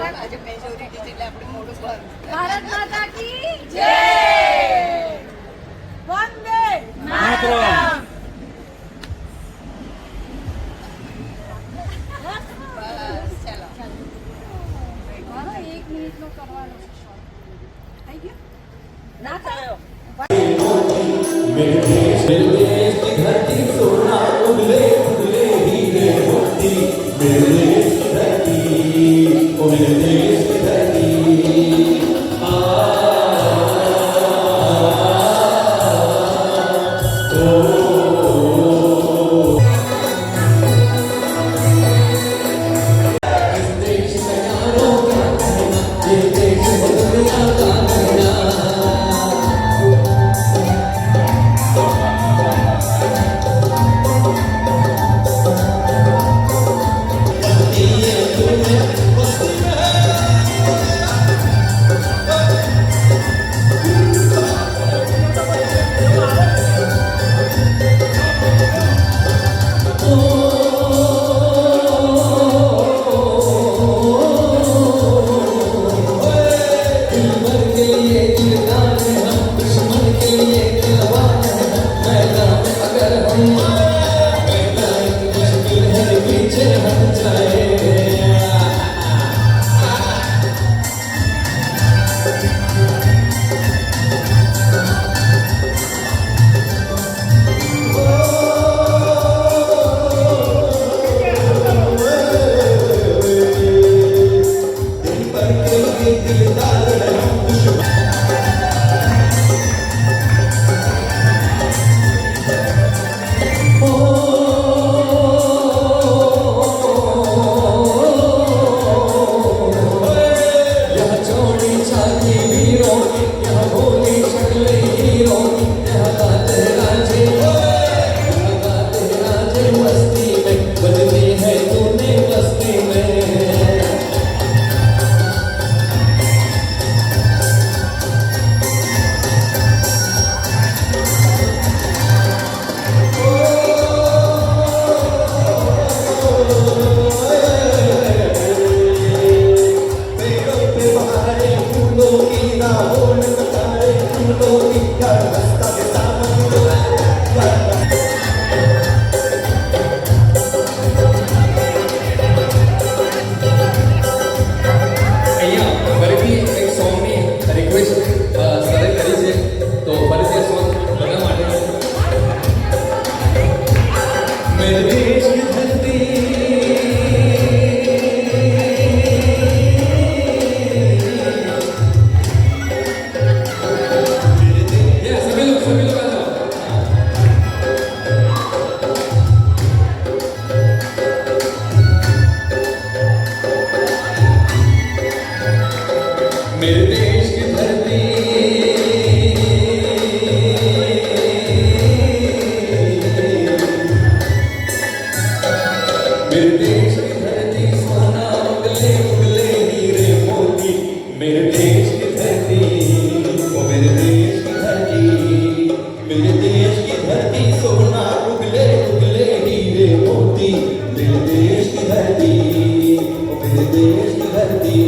આજે મેજોરિટી છે એટલે આપણે મોડું બંધ. ભારત માતા કી જય. વંદે માતરમ. બસ ચાલો. મારો 1 મિનિટનો કરવાનો છે શોર્ટ. થઈ ગયો ના થયો. मेरे देश की धरती सोना उगले उगले हीरे मोती मेरे देश की धरती ओ मेरे देश की धरती इस देश में यारों का कहना ये देश है दुनिया का कहना मेरे देश की धरती मेरे देश की धरती सोना उगले उगले हीरे मोती मेरे देश की धरती ओ मेरे देश की धरती मेरे देश की धरती सोना उगले उगले हीरे मोती मेरे देश की धरती ओ मेरे देश की धरती